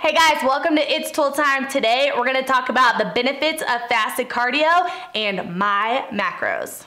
Hey guys, welcome to It's Tool Time. Today we're going to talk about the benefits of fasted cardio and my macros.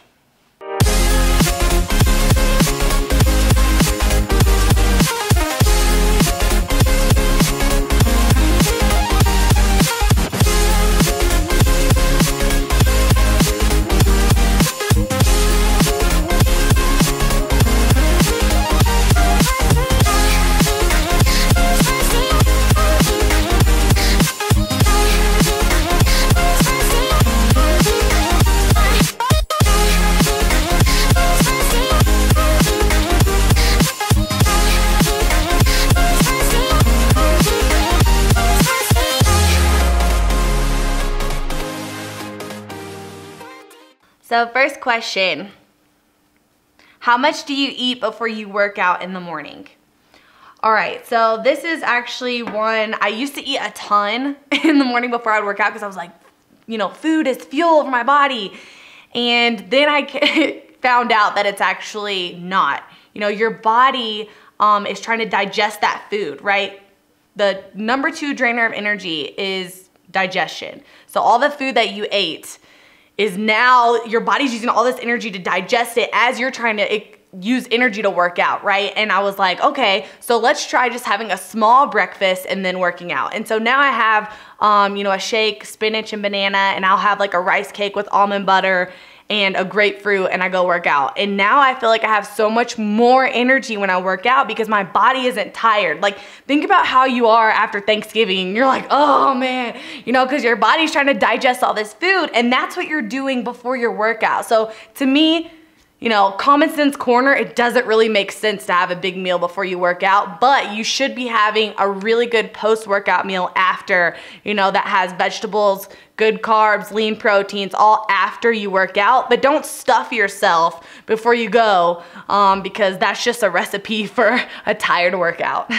So first question, how much do you eat before you work out in the morning? All right, so this is actually one, I used to eat a ton in the morning before I would work out because I was like, you know, food is fuel for my body. And then I found out that it's actually not. You know, your body is trying to digest that food, right? The number 2 drainer of energy is digestion. So all the food that you ate is now your body's using all this energy to digest it as you're trying to use energy to work out, right? And I was like, okay, so let's try just having a small breakfast and then working out. And so now I have, you know, a shake, spinach and banana, and I'll have like a rice cake with almond butter and a grapefruit, and I go work out. And now I feel like I have so much more energy when I work out because my body isn't tired. Like, think about how you are after Thanksgiving. You're like, oh man, you know, because your body's trying to digest all this food, and that's what you're doing before your workout. So to me, you know, common sense corner, it doesn't really make sense to have a big meal before you work out, but you should be having a really good post-workout meal after, you know, that has vegetables, good carbs, lean proteins, all after you work out. But don't stuff yourself before you go because that's just a recipe for a tired workout.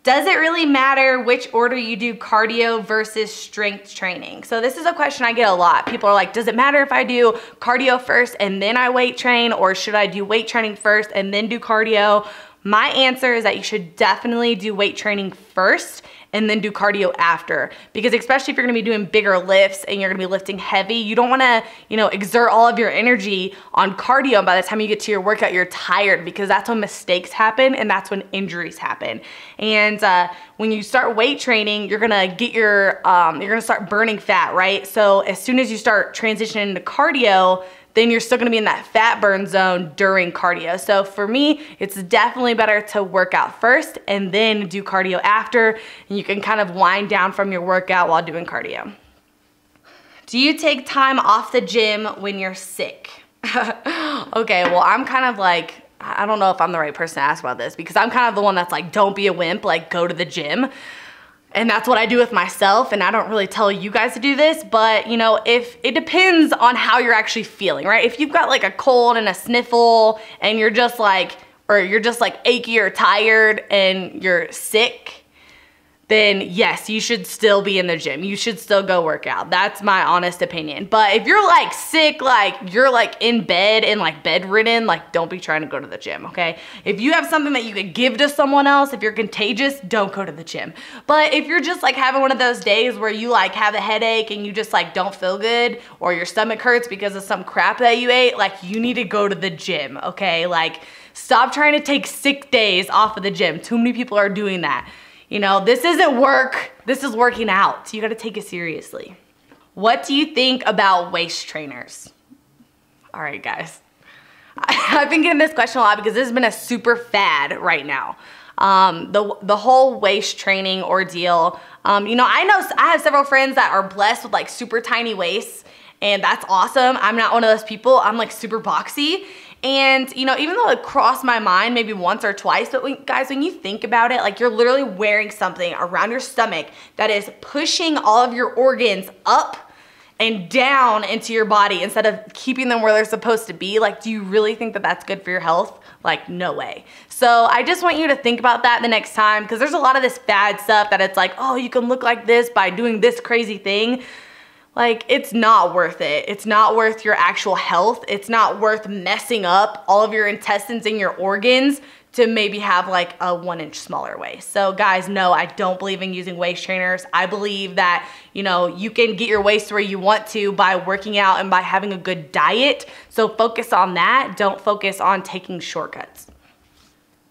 Does it really matter which order you do cardio versus strength training? So this is a question I get a lot. People are like, does it matter if I do cardio first and then I weight train, or should I do weight training first and then do cardio? My answer is that you should definitely do weight training first and then do cardio after, because especially if you're gonna be doing bigger lifts and you're gonna be lifting heavy, you don't wanna, you know, exert all of your energy on cardio, and by the time you get to your workout, you're tired, because that's when mistakes happen and that's when injuries happen. And when you start weight training, you're gonna get your, you're gonna start burning fat, right? So as soon as you start transitioning into cardio, then you're still gonna be in that fat burn zone during cardio. So for me, it's definitely better to work out first and then do cardio after, and you can kind of wind down from your workout while doing cardio. Do you take time off the gym when you're sick? Okay, well, I'm kind of like, I don't know if I'm the right person to ask about this, because I'm kind of the one that's like, don't be a wimp, like go to the gym. And that's what I do with myself, and I don't really tell you guys to do this, but you know, if it depends on how you're actually feeling, right? If you've got like a cold and a sniffle and you're just like, or you're just like achy or tired and you're sick, then yes, you should still be in the gym. You should still go work out. That's my honest opinion. But if you're like sick, like you're like in bed and like bedridden, like don't be trying to go to the gym, okay? If you have something that you could give to someone else, if you're contagious, don't go to the gym. But if you're just like having one of those days where you like have a headache and you just like don't feel good, or your stomach hurts because of some crap that you ate, like you need to go to the gym, okay? Like stop trying to take sick days off of the gym. Too many people are doing that. You know, this isn't work, this is working out. So you gotta take it seriously. What do you think about waist trainers? All right, guys. I've been getting this question a lot because this has been a super fad right now. The whole waist training ordeal. You know, I have several friends that are blessed with like super tiny waists, and that's awesome. I'm not one of those people. I'm like super boxy. And you know, even though it crossed my mind maybe once or twice, but guys, when you think about it, like you're literally wearing something around your stomach that is pushing all of your organs up and down into your body instead of keeping them where they're supposed to be. Like, do you really think that that's good for your health? Like, no way. So I just want you to think about that the next time, because there's a lot of this fad stuff that it's like, oh, you can look like this by doing this crazy thing. Like, it's not worth it. It's not worth your actual health. It's not worth messing up all of your intestines and your organs to maybe have like a 1-inch smaller waist. So guys, no, I don't believe in using waist trainers. I believe that, you know, you can get your waist where you want to by working out and by having a good diet. So focus on that. Don't focus on taking shortcuts.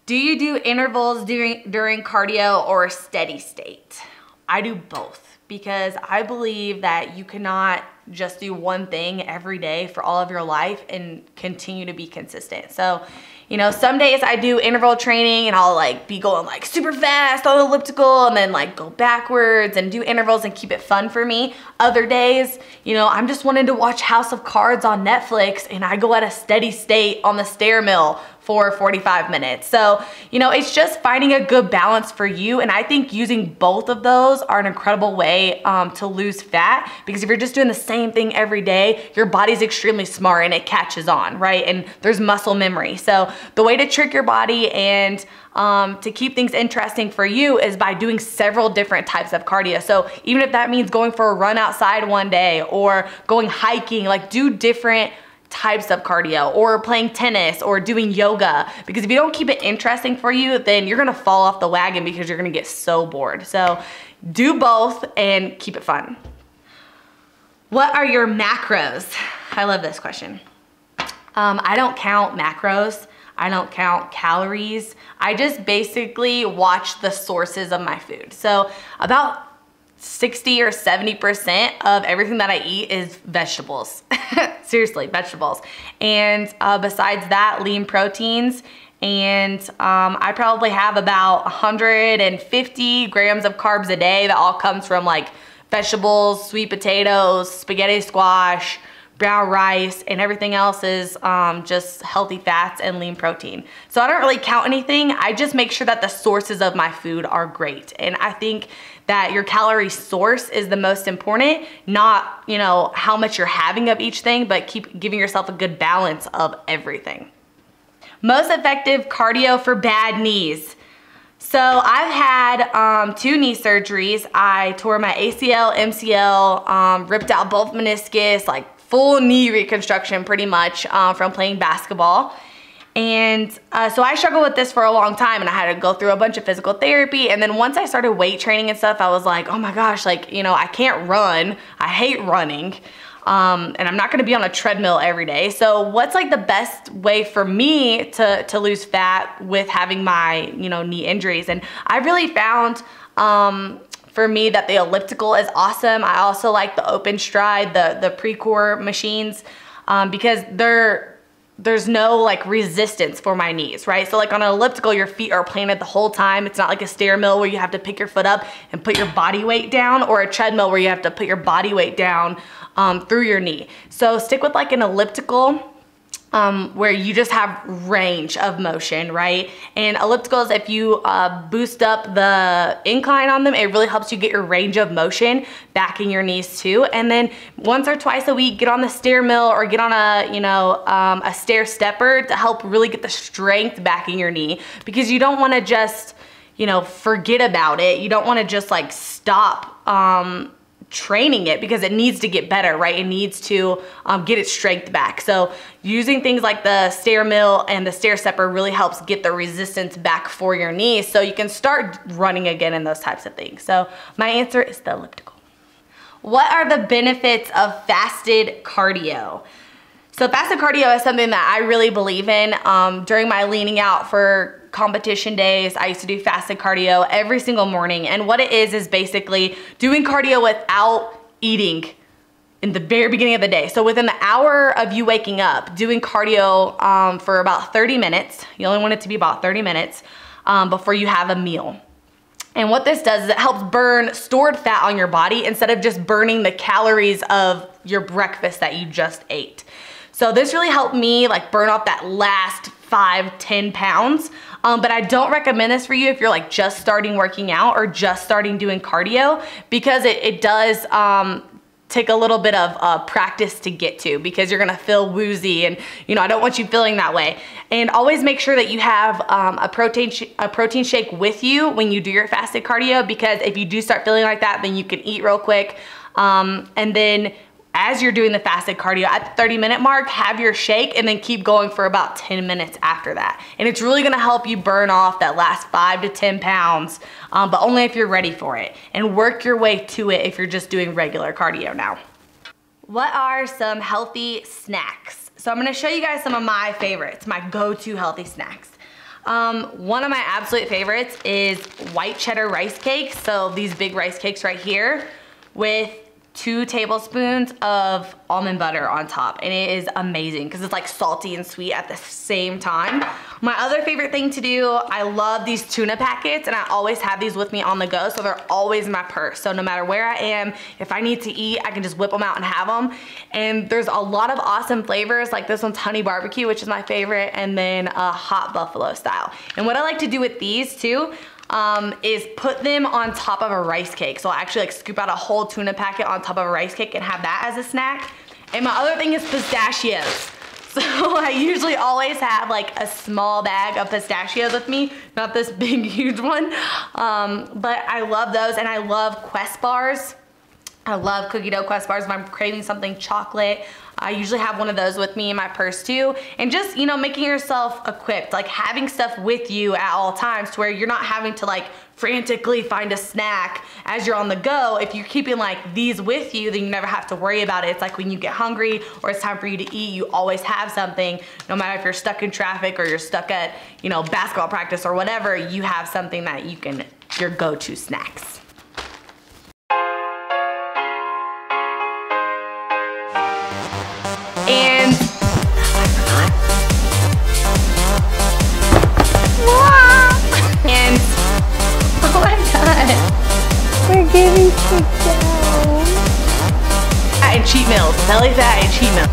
Do you do intervals during cardio or steady state? I do both, because I believe that you cannot just do one thing every day for all of your life and continue to be consistent. So, you know, some days I do interval training and I'll like be going like super fast on the elliptical and then like go backwards and do intervals and keep it fun for me. Other days, you know, I'm just wanting to watch House of Cards on Netflix and I go at a steady state on the stair mill for 45 minutes. So, you know, it's just finding a good balance for you. And I think using both of those are an incredible way to lose fat, because if you're just doing the same thing every day, your body's extremely smart and it catches on, right? And there's muscle memory. So the way to trick your body and to keep things interesting for you is by doing several different types of cardio. So even if that means going for a run outside one day or going hiking, like do different types of cardio, or playing tennis or doing yoga, because if you don't keep it interesting for you, then you're gonna fall off the wagon because you're gonna get so bored. So do both and keep it fun. What are your macros? I love this question. I don't count macros. I don't count calories. I just basically watch the sources of my food. So about 60 or 70% of everything that I eat is vegetables. Seriously, vegetables. And besides that, lean proteins. And I probably have about 150 grams of carbs a day that all comes from like vegetables, sweet potatoes, spaghetti squash, brown rice, and everything else is just healthy fats and lean protein. So I don't really count anything. I just make sure that the sources of my food are great. And I think that your calorie source is the most important, not, you know, how much you're having of each thing, but keep giving yourself a good balance of everything. Most effective cardio for bad knees. So I've had 2 knee surgeries. I tore my ACL, MCL, ripped out both meniscus, like full knee reconstruction pretty much from playing basketball. And so I struggled with this for a long time, and I had to go through a bunch of physical therapy. And then once I started weight training and stuff, I was like, oh my gosh, like, you know, I can't run. I hate running. And I'm not gonna be on a treadmill every day. So what's like the best way for me to lose fat with having my, you know, knee injuries? And I really found for me that the elliptical is awesome. I also like the open stride, the pre-core machines, because there's no like resistance for my knees, right? So like on an elliptical, your feet are planted the whole time. It's not like a stair mill where you have to pick your foot up and put your body weight down, or a treadmill where you have to put your body weight down through your knee. So stick with like an elliptical where you just have range of motion, right? And ellipticals, if you boost up the incline on them, it really helps you get your range of motion back in your knees too. And then once or twice a week, get on the stair mill or get on a, you know, a stair stepper to help really get the strength back in your knee, because you don't want to just, you know, forget about it. You don't want to just like stop training it, because it needs to get better, right? It needs to get its strength back. So using things like the stair mill and the stair stepper really helps get the resistance back for your knees, so you can start running again and those types of things. So my answer is the elliptical. What are the benefits of fasted cardio? So fasted cardio is something that I really believe in. During my leaning out for competition days, I used to do fasted cardio every single morning. And what it is basically doing cardio without eating in the very beginning of the day. So within the hour of you waking up, doing cardio for about 30 minutes. You only want it to be about 30 minutes before you have a meal. And what this does is it helps burn stored fat on your body instead of just burning the calories of your breakfast that you just ate. So this really helped me like burn off that last 5-10 pounds. But I don't recommend this for you if you're like just starting working out or just starting doing cardio, because it does take a little bit of practice to get to, because you're gonna feel woozy, and you know, I don't want you feeling that way. And always make sure that you have a protein shake with you when you do your fasted cardio, because if you do start feeling like that, then you can eat real quick. And then as you're doing the fasted cardio. At the 30-minute mark, have your shake and then keep going for about 10 minutes after that. And it's really gonna help you burn off that last 5 to 10 pounds, but only if you're ready for it. And work your way to it if you're just doing regular cardio now. What are some healthy snacks? So I'm gonna show you guys some of my favorites, my go-to healthy snacks. One of my absolute favorites is white cheddar rice cakes. So these big rice cakes right here with 2 tablespoons of almond butter on top, and it is amazing because it's like salty and sweet at the same time. My other favorite thing to do, I love these tuna packets, and I always have these with me on the go, so they're always in my purse. So no matter where I am, if I need to eat, I can just whip them out and have them. And there's a lot of awesome flavors, like this one's honey barbecue, which is my favorite, and then hot buffalo style. And what I like to do with these too, is put them on top of a rice cake. So I'll actually like scoop out a whole tuna packet on top of a rice cake and have that as a snack. And my other thing is pistachios. So I usually always have like a small bag of pistachios with me, not this big huge one. But I love those, and I love Quest bars. I love cookie dough Quest bars. If I'm craving something chocolate, I usually have one of those with me in my purse too. And just, you know, making yourself equipped, like having stuff with you at all times to where you're not having to like frantically find a snack as you're on the go. If you're keeping like these with you, then you never have to worry about it. It's like when you get hungry or it's time for you to eat, you always have something. No matter if you're stuck in traffic or you're stuck at, you know, basketball practice or whatever, you have something that you can, your go-to snacks. And and oh my god, we're getting kicked out. Fat and cheat meals, belly fat and cheat meals.